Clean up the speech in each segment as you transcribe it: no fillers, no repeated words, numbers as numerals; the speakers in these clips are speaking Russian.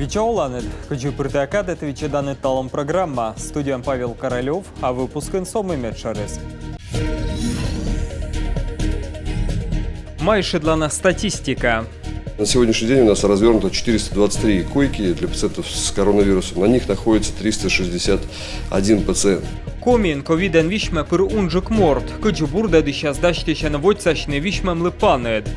Кичауланет, качу притакадет вичеданет талом программа. Студиям Павел Королев, а выпускын Сомымет Шарес. Майши для нас статистика. На сегодняшний день у нас развернуто 423 койки для пациентов с коронавирусом. На них находится 361 пациент. Комин ковиден вишме пыр унжик морд. Качу бурда дыщас дащтища на водцачны вишмем лыпанет.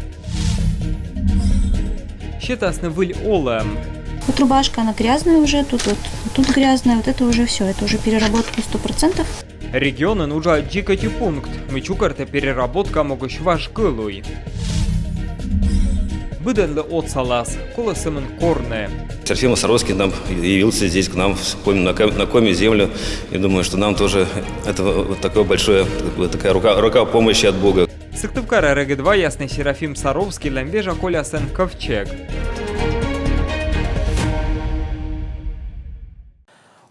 Считасны выль олем. Вот рубашка, она грязная уже, тут грязная, вот это уже все, это уже переработка 100%. Регионы нужа дикати пункт. Мычукарте переработка могущ ваш гылуй. Быден ли отсалас, колосемен корне. Серафим Саровский нам явился здесь к нам на коме землю. И думаю, что нам тоже это вот такое большое, такая рука помощи от Бога. Сыктывкара РГ-2 ясный Серафим Саровский лембежа колясен ковчег.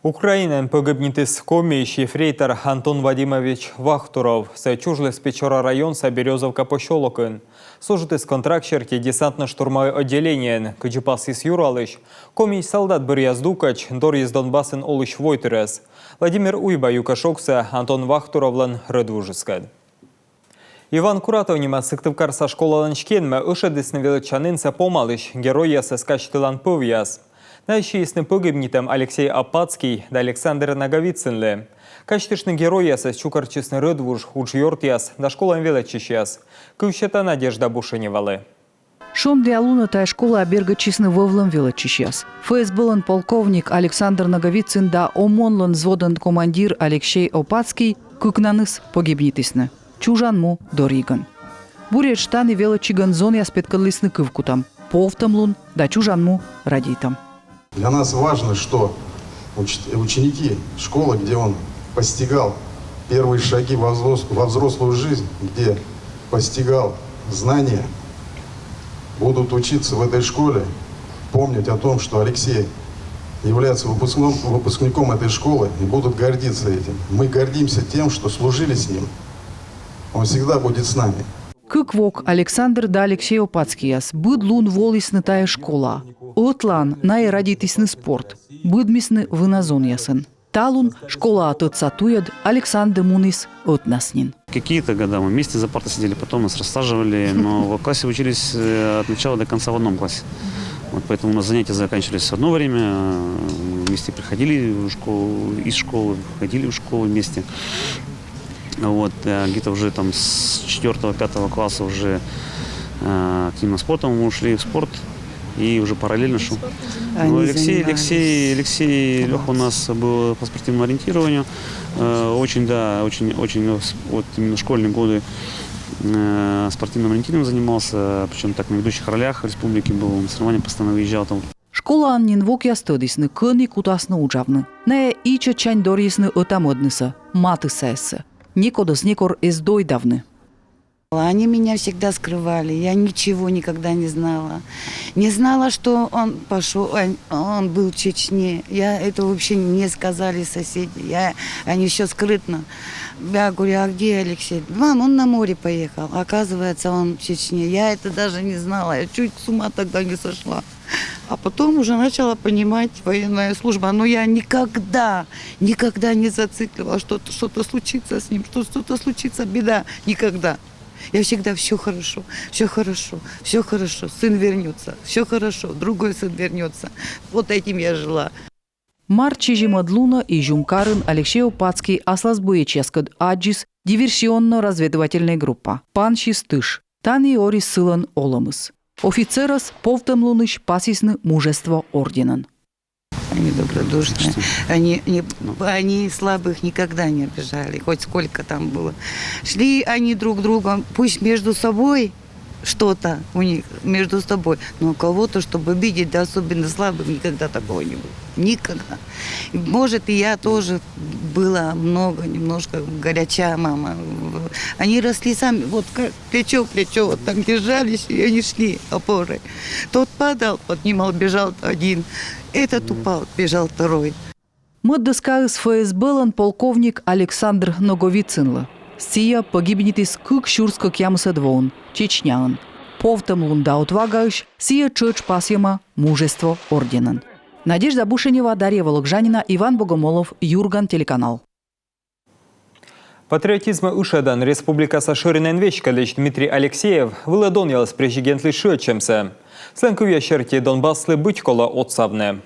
Украинен погибнитис комиш ефрейтор Антон Вадимович Вахтуров. Се чужли з Печора район са Березовка пощолокын. Служитис контрактшерки десантно-штурмовое отделение, кычыпасис Юралыш. Комиш солдат бір яздукач, дор из Донбассен олыш войтерес. Владимир Уйба юкашокса Антон Вахтуровлан рыдвужыскад. Иван Куратовнима Сыктывкар са школаланчкенме ышедисны величанынса помалыш, герой ясы скачтылан пывяс. Найщийсны погибнитем Алексей Апацкий да Александр Наговицынле. Качтышны герой ясы чукарчысны рыдвуж, учьёрт яс, да школам величиш яс. Кывщета Надежда Бушеневалы. Шон для Алуна тая школа оберга чисны вовлам величиш яс. ФСБлан полковник Александр Наговицын да ОМОНлан взводан командир Алексей Апацкий кукнаныс погибнитисны. Чужанму дориган. Бурят штаны величиган зон яс петкалысны кывкутам. Повтамлун да чужанму радитам. Для нас важно, что ученики школы, где он постигал первые шаги во взрослую жизнь, где постигал знания, будут учиться в этой школе, помнить о том, что Алексей является выпускником этой школы и будут гордиться этим. Мы гордимся тем, что служили с ним. Он всегда будет с нами. Кыквок Александр да Алексей Опацкияс быдлун волисны тая школа. Отлан най радитисны спорт. Быдмисны выназон ясын. Талун школа отцатуяд Александр Мунис отнаснин. Какие-то года мы вместе за партой сидели, потом нас рассаживали, но в классе учились от начала до конца в одном классе. Вот поэтому у нас занятия заканчивались в одно время, вместе приходили в школу, из школы, ходили в школу вместе. Вот, где-то уже там с 4-5 класса уже активно спортом мы ушли в спорт и уже параллельно шел. Алексей Леха у нас был по спортивному ориентированию. Очень вот именно школьные годы спортивным ориентированием занимался, причем так на ведущих ролях в республике был, на соревнования постоянно выезжал там. Школа аннин вок ястодисны, кыни кутасны уджавны. Не ича чань дорисны отамодныса, маты сессы. Никодос никор из дойдавны. Они меня всегда скрывали, я ничего никогда не знала. Не знала, что он пошел, он был в Чечне. Это вообще не сказали соседи, они еще скрытно. Я говорю, а где Алексей? Мам, он на море поехал, оказывается, он в Чечне. Я это даже не знала, я чуть с ума тогда не сошла. А потом уже начала понимать военная служба. Но я никогда не зацикливала, что-то случится с ним, что-то случится, беда. Никогда. Я всегда все хорошо, сын вернется, все хорошо, другой сын вернется. Вот этим я жила. Марчи жимадлуна и жумкарын Алексей Опацкий аслас боеческад аджис диверсионно-разведывательная группа. Панши стыш. Тани орис сылан оламыс. Офицерас повтамлуныш пасисны мужество орденан. Они добродушные, они слабых никогда не обижали, хоть сколько там было. Шли они друг другом, пусть между собой что-то у них, между собой, но кого-то, чтобы обидеть, да особенно слабых, никогда такого не было. Никогда. Может, и я тоже была немножко горяча мама. Они росли сами, вот как плечо к плечу, вот так держались, и они шли опорой. Тот падал, поднимал, бежал один. Этот упал, бежал второй. Мădдăска из ФСБлан полковник Александр Наговицынлы. Сия погибнитис кык шурска кямыса двоун, Чечнян. Повтам лунда отвагаюш, сия чöч пасьяма мужество орденан. Надежда Бушенева, Дарья Вологжанина, Иван Богомолов, Юрган, телеканал. Патриотизма ушедан республика Саширинен Вечкалич Дмитрий Алексеев выладонил с президент Лишечемсе. Сленковия черти Донбасслы быть коло отсавне.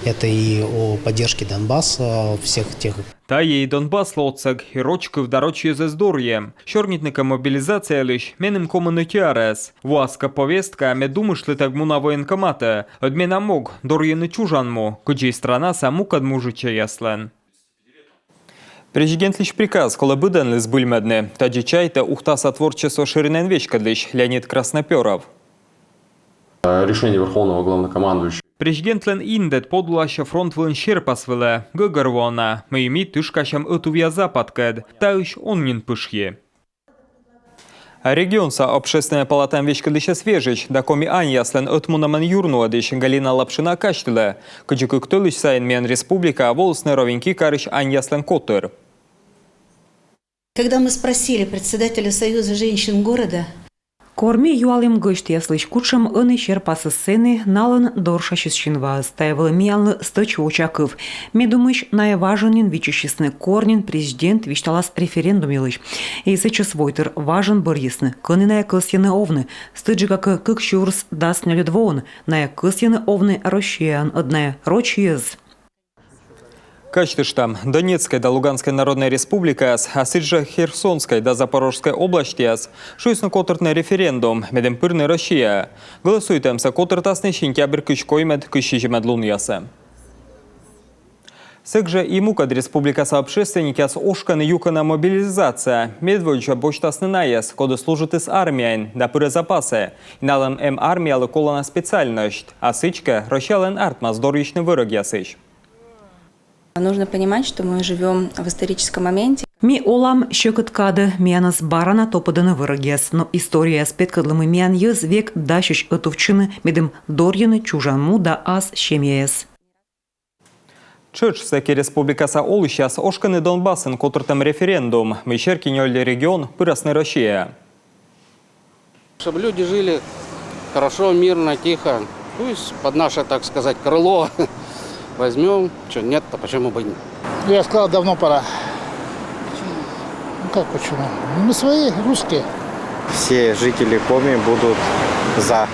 Это и о поддержке Донбасса, всех тех. Та їй Донбас лоцег, і рочки вдарочі зе здор'є. Чорнітника мобілізація лиш, менем комунитярес. Васка повестка, ме думаешь ли так муна воєнкомате. Одміна мог, дор'є не чужанмо, коджій страна саму кадмужиче яслен. Президент лиш приказ, коли биден ли збульмедне, та дичайте ухтаса творчество Ширинен Вечкадлич Леонид Красноперов. Решение Верховного Главнокомандующего. Президент лен индет подулаще фронт вен щерпасвеле, гăгăрвона, мăйми тышкащам ăтувia западкăд, таыщ оннин пышье. А регионса общественная палата Вечкадлича свежич, да коми аньяслен ăтмунамен юрнуадыч Галина Лапшина каштыле, кăчăкы ктылыч сайын мен республика волосны ровеньки карыч аньяслен котыр. Когда мы спросили председателя Союза женщин города, Корми юалым гышт яслыч кучам ыны щерпасы сцены налын доршащисчинва стаивал миялны сточ очаков. Медумыш наиваженин вичещисны корнин президент вишталас референдум елыч. И сейчас войтер важен борисны, кыныная кысьяны овны, стыджика кык щурс даст нелюдвон, ная кысьяны овны рощиян одная рочиез. Качтыштам Донецкая да Луганская народная республика, а сыджа Херсонской да Запорожской области, шуйсно котыртный референдум, медем пырны Россия. Голосуйтем за котыртасный сентябрь кычкоймед кыщижемед луньясе. Сыгже и мукад республикаса общественники с ошканы юкана мобилизация. Медвойча бочтасны наес, коды служит из армиян, да пыры запасы. И налам армия лыколана специальность, а сычка рощален артма здоричный вырог ясыч. Нужно понимать, что мы живем в историческом моменте. Ми олам щекоткады мианас барана топаданы вырагес, но история спеткадлымы миан ез век дащищ отовчины медем дорьяны чужанму да ас щемьес. Чыч секи республикаса олыщас ошканы Донбасын котыртым референдум, мещерки нёльли регион пырасны Россия. Чтобы люди жили хорошо, мирно, тихо, пусть под наше, так сказать, крыло возьмем. Что, нет-то, почему бы нет? Я сказал, давно пора. Ну как почему? Мы свои, русские. Все жители Коми будут за.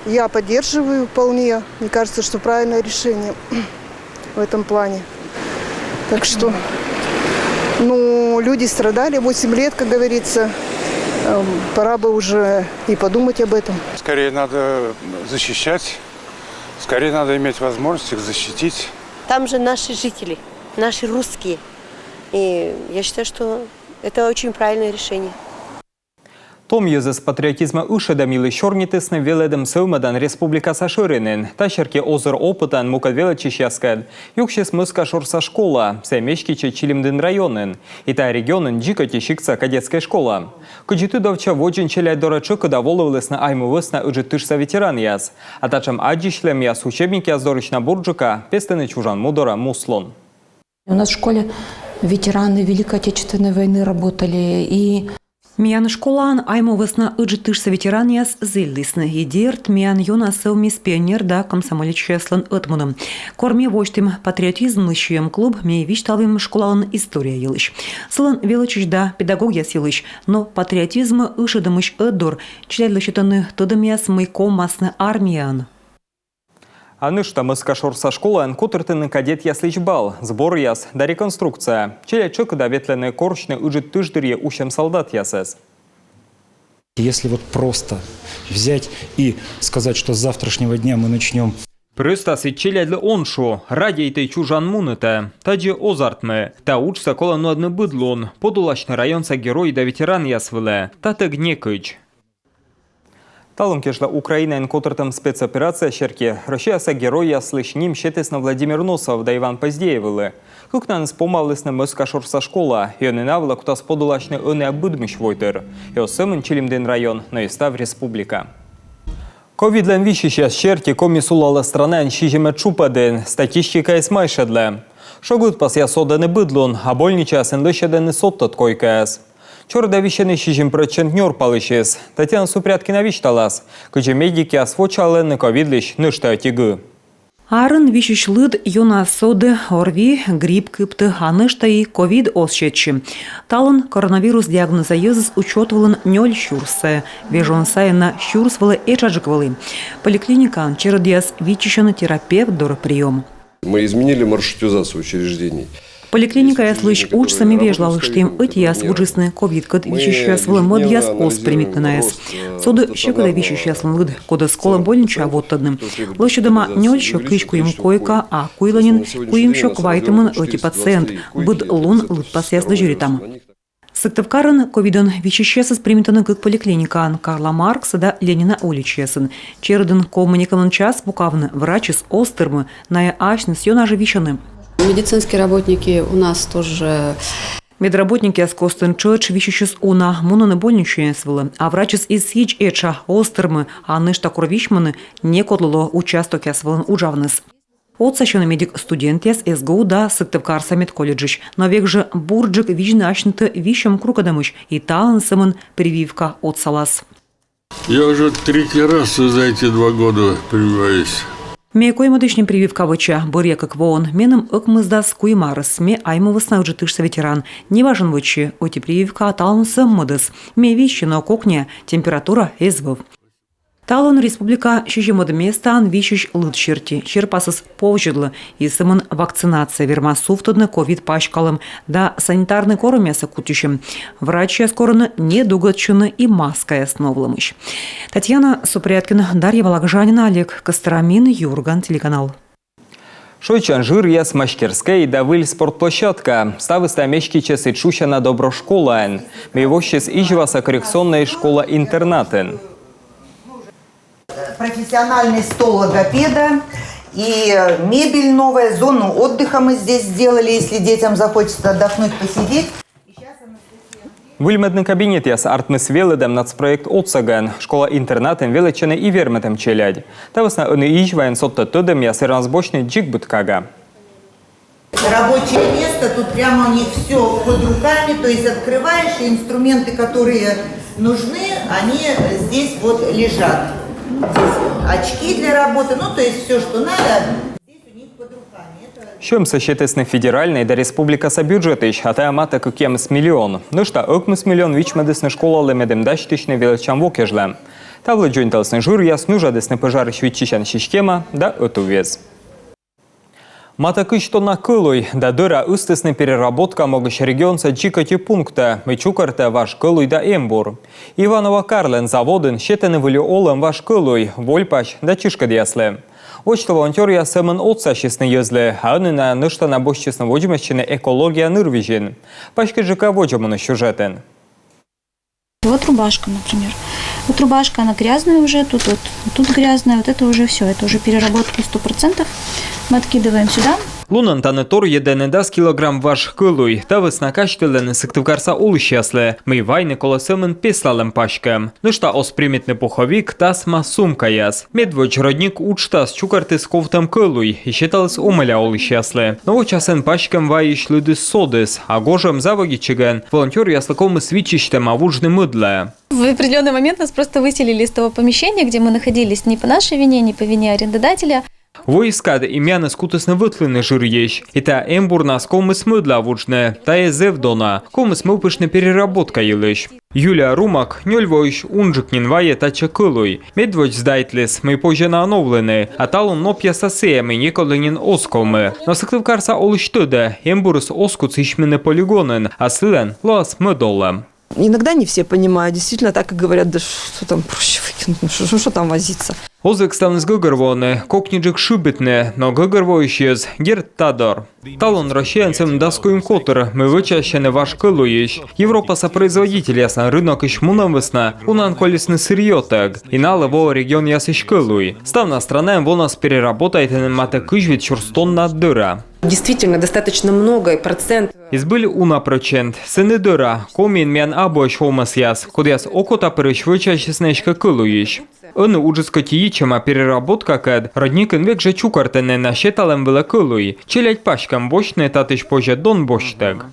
Я поддерживаю вполне. Мне кажется, что правильное решение в этом плане. Так что, ну, люди страдали 8 лет, как говорится. Пора бы уже и подумать об этом. Скорее надо защищать. Скорее надо иметь возможность их защитить. Там же наши жители, наши русские. И я считаю, что это очень правильное решение. Том езес патриотизма ушедамилы чорнитысны веледем сылмадан республика Саширинен. Тащерки озыр опытан мукад величищаскад. Юкшес мыска шорса школа, сэмешки чилимден районен. И та регионен джика тещикца кадетская школа. Кыджиты довча воджин челяй дорачы када воловлесна айму весна ыджитышса ветеран яс. А тачам аджишлем яс учебники аздорычна бурджика, пестены чужан мудора муслон. У нас в школе ветераны Великой Отечественной войны работали и... Миан школан айму весна ыджитышса ветеран яс зылдысны. Едерт миан юна сылмис пионер да комсомоличеслан отмуным. Корми воштым патриотизм лыщуем клуб мей вишталым школалан история елыш. Сылан величиш да педагогия силыш, но патриотизм ышедымыш ыдор. Чляйлышытаны тыдым яс мыйко масны армиян. А нышта мыска шорса школа котыртыны кадет яслич бал, сбор яс да реконструкция. Челя чык да ветлены корчны ыжит тыждырье ущем солдат ясес. Если вот просто взять и сказать, что с завтрашнего дня мы начнем... Прыстас и челядли оншу, радейте чужан муныте, таджи озартмы, та учса кола нуадны быдлон, подулачный районса герой да ветеран ясвыле, та гнекыч. Талым кешла Украина котыртым спецоперация щерки. Россияса герой яслыш ним щетесна Владимир Носов да Иван Поздеевылы. Кукнан спомалысны мыска шорса школа, и он инавла кутас подулачный ыны абыдмыш войтыр. И осымын Чилимден район, но и став республика. Ковидлен вищища щерки комисулала странен щижеме чупаден, статистика эсмайшедле. Шогут пас ясоданы быдлун, а больничасен лыщедены соттат койкаэс. Чорда вещены щижем процентнер палышес. Татьяна Супряткина вишталас, кыче медики освочалы на ковидлищ нышта тигы. Арын вишиш лыд юна соды, орви, грипп кыпты, анышта и ковид осчетчи. Талын коронавирус диагноза езыз учетвалын нёль щурсы. Вежон сайына щурсвалы эчаджиквалы. Поликлиника чердиас вичищен терапевт дор прием. Мы изменили маршрутизацию учреждений. Поликлиника яслыш учсами вежлал, что им этияс вуджисны ковид, код вичищас вылы модьяс ос примитнанаяс. Соды щекода вичищас лыд, кода скола больнича вот одним. Лощадама нёль щекичку им койка, а куйланин куим щек вайтамын эти пациент, быд лун лыд пасяс дежуритам. Сыктывкарын ковидон вичищесыз примитаны как поликлиника Карла Маркса да Ленина уличесын. Чердын коммуникамын час букавны врачис остермы, ная ачны сьонажи вичаны. Медицинские работники у нас тоже... Медработники с Костен Чёрч вищущес уна муноны больничуенствовали, а врачис из Сич Эча остермы, а нышта курвишманы не котло участок ясвалын ужавныс. Отсащеный медик студент яс СГУ да Сыктывкарса медколледжич, но век же бурджик вижны ачныты вищем крукадамыш и талансымын прививка от салас. Я уже третий раз за эти 2 года прививаюсь. Мекой модычнем прививка выча, буря как вон, меном ыкмыздас куймарыс, ме аймы высна тышса ветеран. Не важен вычи, оти прививка таланса модыс, ме вещи на кокне, температура эзвов. Талон республика щежемоды местан вищущ лыд черти, черпасыз повжедлы, и сымын вакцинация вермасуфтодны ковид пачкалым, да санитарный коромеса кутющим. Врачи скорыны недугатчыны и маска основлымыш. Татьяна Супряткина, Дарья Вологжанина, Олег Костромин, Юрган, телеканал. Шойчан жир яс машкерская и давыль спортплощадка. Ставы стамечки часы чуща на добро школа. Мейвощес ижваса коррекционная школа-интернатен. Профессиональный стол логопеда и мебель новая, зону отдыха мы здесь сделали, если детям захочется отдохнуть, посидеть. Выльмедный кабинет яс артмыс веледем нацпроект отсаган. Школа-интернатен величины и верметем челядь. Тавасна они ижваен сотта тудем яс ирансбочный джигбуткага. Рабочее место, тут прямо у них все под руками, то есть открываешь, и инструменты, которые нужны, они здесь вот лежат. Здесь очки для работы, ну то есть все, что надо, здесь у них под руками. Щем сощетесны федеральный да республика са бюджетыш, а та амата кукемс миллион. Ну что, окмс миллион вичмедесны школа лемедем дачтичны величам вокежлем. Тавлы джойнталсны жир яс нужадесны пожары швидчищан шишкема да отувез. Матакы что на кылуй, да дыра ыстысны переработка могущ регион са джикати пункта, мычукарта ваш кылуй да эмбур. Иванова Карлен заводын щетены вылю олым ваш кылуй, вольпач да чишка дясле. Очто волонтер я сэмэн отсащесны езле, а они на нышта на бощесны водимощины экология нырвижин. Пачка ЖК водиманы сюжетен. Вот рубашка, например. Вот рубашка, она грязная уже, тут грязная, вот это уже все, это уже переработка 100%. Мы откидываем сюда. Лунан танетор едене дас килограмм ваш кылуй, та весна каштелены Сыктывкарса улыщасле. Мы вайны колосемен песлалем пачкам. Нышта оспримитный пуховик тасма сумка яс. Медвоч родник учтас чукарты с ковтом кылуй, и считалось умыля улыщасле. Но часен пачкам ваиш люди содес, а гожем завоги чиган. Волонтер яслаком свичищем авужны мыдле. В определенный момент нас просто выселили из того помещения, где мы находились, не по нашей вине, не по вине арендодателя. Войска имяны скутысны вытлыны жир ещ. И та эмбур нас комыс мыдла вучне, та и зевдона, комыс мылпышны переработка елыш. Юлия Румак, нёльвойш унжик нинвае тача кылуй. Медвоч сдайтлес, мы позже нановлены, а талон нопья сосеями неколынин осколмы. Но Сыктывкарса олыштыда, эмбурс оскуц ишмены полигонен, а сылен лас мыдоллам. Иногда не все понимают, действительно так и говорят, да что там проще выкинуть, ну что там возиться. Озык станыс гыгырвоны, кокниджик шубитне, но гыгырво исчез, герт тадор. Талон россиянцам доскуем котер, мы вычащены ваш кылуиш. Европа сопроизводитель ясна рынок иш мунам весна, унан колесны сырьотек, и налево регион ясыш кылуй. Ставна страна волнас переработает и мата кыжвит чурстон на дыра. Действительно, достаточно много, и процент. Избыли уна процент, сыны дыра, комин мян абош хомас яс, кудяс окота переш вычащеснешка кылуиш. Оны уджискотиичема переработка кэд, родникын век же чукартене на щеталем великылуй, челядь пачкам бочне татыш позже дон боштег.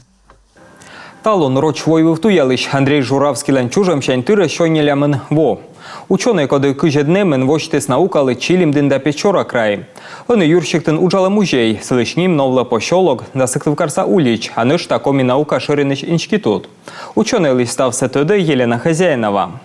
Талон роч войвы втуялыш, Андрей Журавский лен чужем щань тыра щойнелямын во. Ученые, коды кыжеднемен вочтес наукалы Чилимдин да Печора край. Оны юрщиктын ужалы музей, слышним новла пощолок, да Сыктывкарса улич, а ныш такоми наука ширеныч институт. Ученые листав СТД Елена Хозяинова.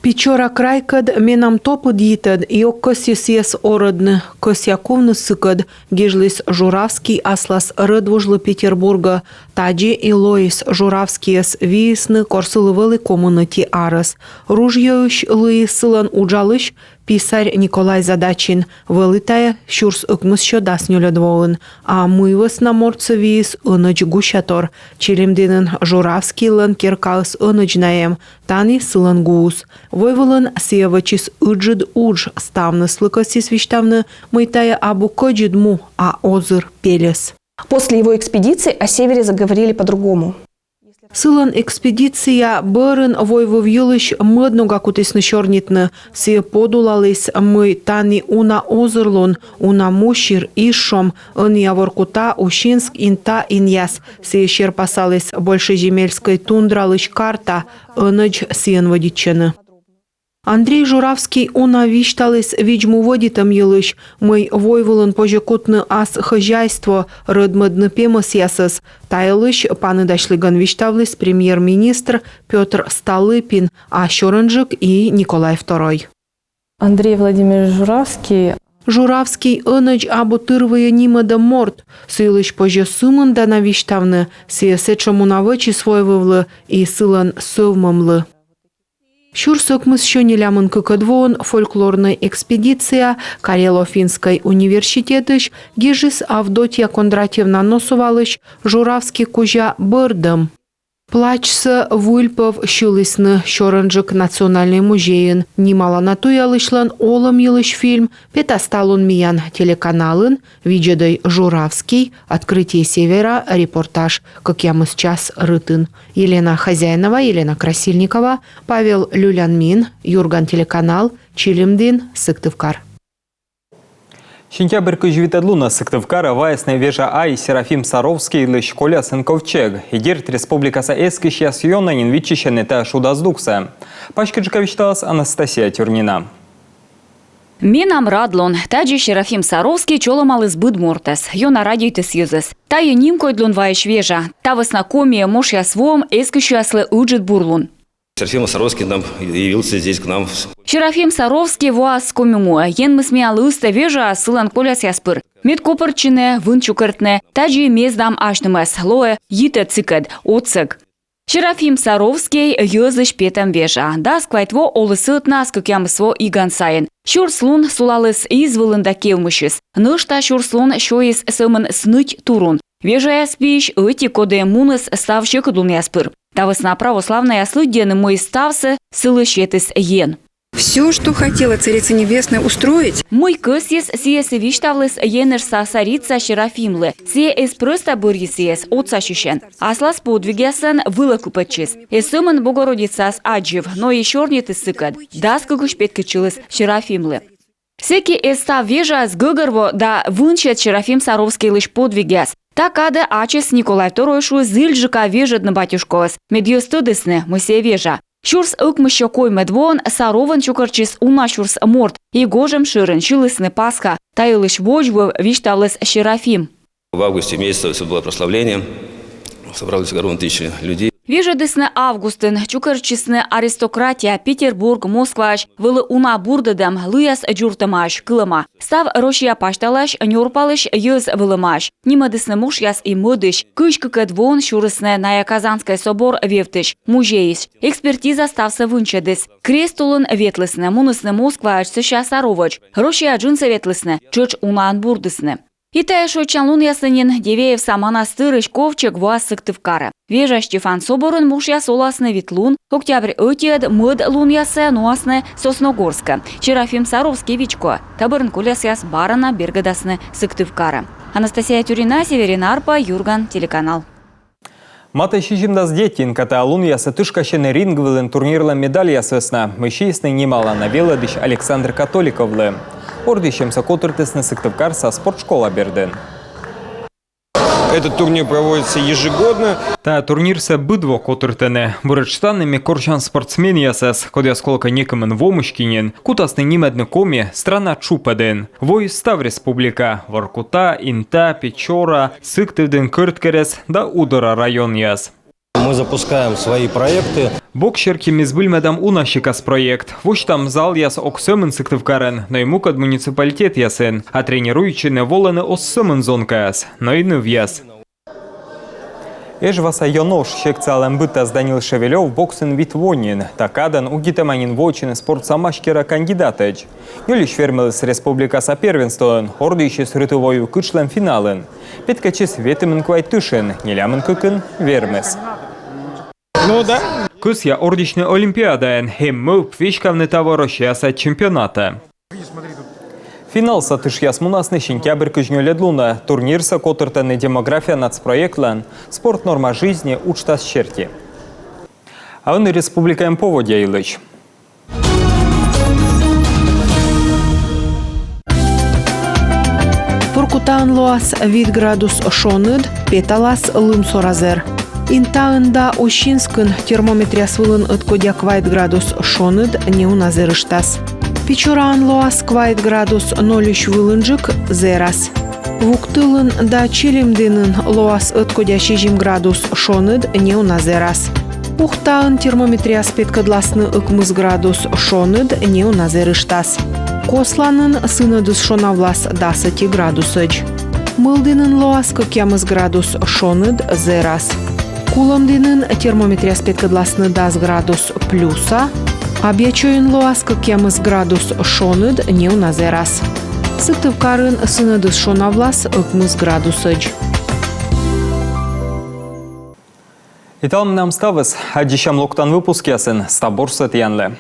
Печора крайкад менам топыд йитад и оккосис ородны, косяковны сыкад, гежлис Журавский аслас рыдвужлы Петербурга, таджи и Лоис Журавскиес висны корсылывылы коммунити арас. Ружьёющ лы сылан уджалыш, писарь Николай Задачин, вылытая щурс ыкмысчо даснюля двоын, а мывыс на морце вис ыныч гущатор, челемденын Журавский лын керкалыс ынычнаем, тани сылан гуус. Войвылын севачис ыджид удж ставны слыкасис виштавны, мытая абу коджидму, а озыр пелес. После его экспедиции о севере заговорили по-другому. Сылан экспедиция бырын войвовьюлыш мыднуга кутисны шорнитны, сие подулалыс мы тани уна озырлун, уна мушир ишом, ын яворкута Ущинск инта иньяс, сие шерпасалыс большеземельской тундралыш карта, ыныч сиен водиччыны. Андрей Журавский уна вишталыс видьму водитам елыш, мы войвылын пожекутны ас хозяйство рыдмыдны пемыс ясыс. Тайлыш паны дашлыган виштавлыс премьер-министр Петр Столыпин, а Щорынжик и Николай II. Андрей Владимирович Журавский. Журавский ыныч абу тырвые нимада морт, сылыш поже сымын да навиштавны, сие сечому навычи свойвывлы и сылан совмымлы. Щурсыкмыз щонелямын кыкыдвоон фольклорная экспедиция Карело-Финской университетыш гежис Авдотья Кондратьевна Носовалыш Журавский кужа бырдым. Плачсы вульпов щулысны Щорынжик национальный музейын. Нимала натуялышлан олым елыш фильм петасталун миян телеканалын виджедай Журавский «Открытие севера» репортаж «Как я мы сейчас рытын». Елена Хозяинова, Елена Красильникова, Павел Люлянмин, Юрган телеканал, Чилимдин, Сыктывкар. Сентябрь кыжвитадлуна Сыктывкара ваясная вежа Ай Серафим Саровский лы школя Сынковчег. Идерт республикаса эскища съёнанин вичищены та шудаздукса. Пашкиджика вичталась Анастасия Тюрнина. Менам радлон, таджи Серафим Саровский чоломал из Будмортес, йона радийтес юзес. Та юним койдлун ваяш вежа, та воснакомие мош ясвом эскищаслы уджит бурлун. Серафим Саровский нам явился здесь к нам. Серафим Саровский вас комему, ен мы смеял уста вежа сылан коляс яспыр. Мед копырчине, вынчукертне, таджи мездам ашнымас, лое, йите цикад, оцек. Серафим Саровский юзыш петам вежа, да сквайтво олысыт нас, как ямысво иган сайын. Шурслун сулалыс извылында кевмышыс, нышта шурслун шоис сымын сныть турун. Вежа яспиш, эти коды муныс ставщик дун яспыр. Тавысна православная слудены мой ставсы сылы щетыс ен. Все, что хотела Царица Небесная устроить. Мой кысис сиес виштавлыс енер сасарица Серафимлы. Сие эс просто бурисиес отсащущен. Аслас подвигясан вылакупачис. Эсымын Богородицас аджив, но еще не ты сыкад. Даска гушпеткачилыс Серафимлы. Секи эста вежа с гыгорво да вынчет Серафим Саровский лишь подвигяс. Такада ачес Николай II шу зыльжика вежет на батюшковас. Медьёстудысны мысе вежа. Щурс ыкмыщо кой медвон Сарован чукарчис уна щурс морт. И гожем ширен шилысны Пасха. Таилыш вожбу виштавлес Серафим. В августе месяце все было прославление. Собрались огромное тысячи людей. Вежедысны августын, чукарчисны аристократия, Петербург, Москваш, вылы уна бурдадам, лыяс джуртамаш, кылыма. Став Рошия пашталаш, нюрпалыш, юз вылымаш. Нимадысны муж яс и мыдыш, кышкыкет вон шурысны Ная Казанской собор вевтыш, музеис. Экспертиза стався вынчадыс. Крестулын ветлысны, мунысны Москваш, сыща Саровач. Рошия джинсы ветлысны, чуч унан бурдысны. Итая шочанлун ясынин Дивеев саманастырыш ковчег вуас Сыктывкара. Вежа Штефан Соборын муж яс оласны Витлун, октябрь өтед мыд лун ясы нуасны Сосногорска. Серафим Саровский вичко, табырын коляс яс барана бергадасны Сыктывкара. Анастасия Тюрина, Северин Арпа, Юрган, телеканал. Мата щижимдас детин, каталун ясы тышкащены рингвылын турнирлы медаль ясысна. Мыщисны немало навеладыш Александр Католиковлы. Ордищем сокотыртысны Сыктывкар со спортшкола берден. Этот турнир проводится ежегодно. Та турнір се бидво котиртене. Буречтанними корчан спортсмен ясес, код ясколка некамен вомушкинен, кутасны нимедны коми страна чупаден. Вой став республика, Воркута, Инта, Печора, Сыктывден Кырткерес да Удора район яс. Мы запускаем свои проекты. Бокшерки мизбыльмедам унащикас проект. Вось там зал яс оксөмын сыктывкарен, но ему кад муниципалитет ясен, а тренируючи не волены оссөмын зонкаяс, но и не в яс. Ежваса Йонош, шекциалем бытас Данил Шевелев, боксен Витвонин, такадан угитаманин вочины спортсамашкера кандидатыч. Юлиш фермелес республикаса первенствован, ордыйши с рытовою кычлем финален. Петкачис ветемен квайтышен, нелямын кыкын вермес. Ну да. Кыс я ордичный олимпиадаен, хем мылп вешкавны товарощаса чемпионата. Финал сатыш ясмунасны сентябрь күжню ледлуна. Турнирса котыртаны демография нацпроектлан. Спорт норма жизни учтас черти. А он и республика поводя илыч. Воркутаан лоас вид градус шоныд, петалас лым соразер. Интаында Ощинскын термометрияс вылын ыткодя квайт градус шоныд не уназырыштас. Печораан лоас квайт градус 0,3 вылынжык зерас. Вуктылын да Челимденын лоас ыткодя 6 градус шоныд не уназерас. Ухтаан термометрияс петкадласны ыкмыз градус шоныд не уназырыштас. Косланын сыныдыс шонавлас 10 градусыч. Мылдынын лоас кыкямыз градус шоныд зерас. Куламдынын термометрияс петкадласны 10 градус плюса. Абьячоин лоас кыкямыз градус шоныд не уназерас. Сыктывкарын сыныдыс шонавлас ыкмыз градусыч. Италым нам ставыз, аддишам локтан выпуск ясын, стаборсет янлы.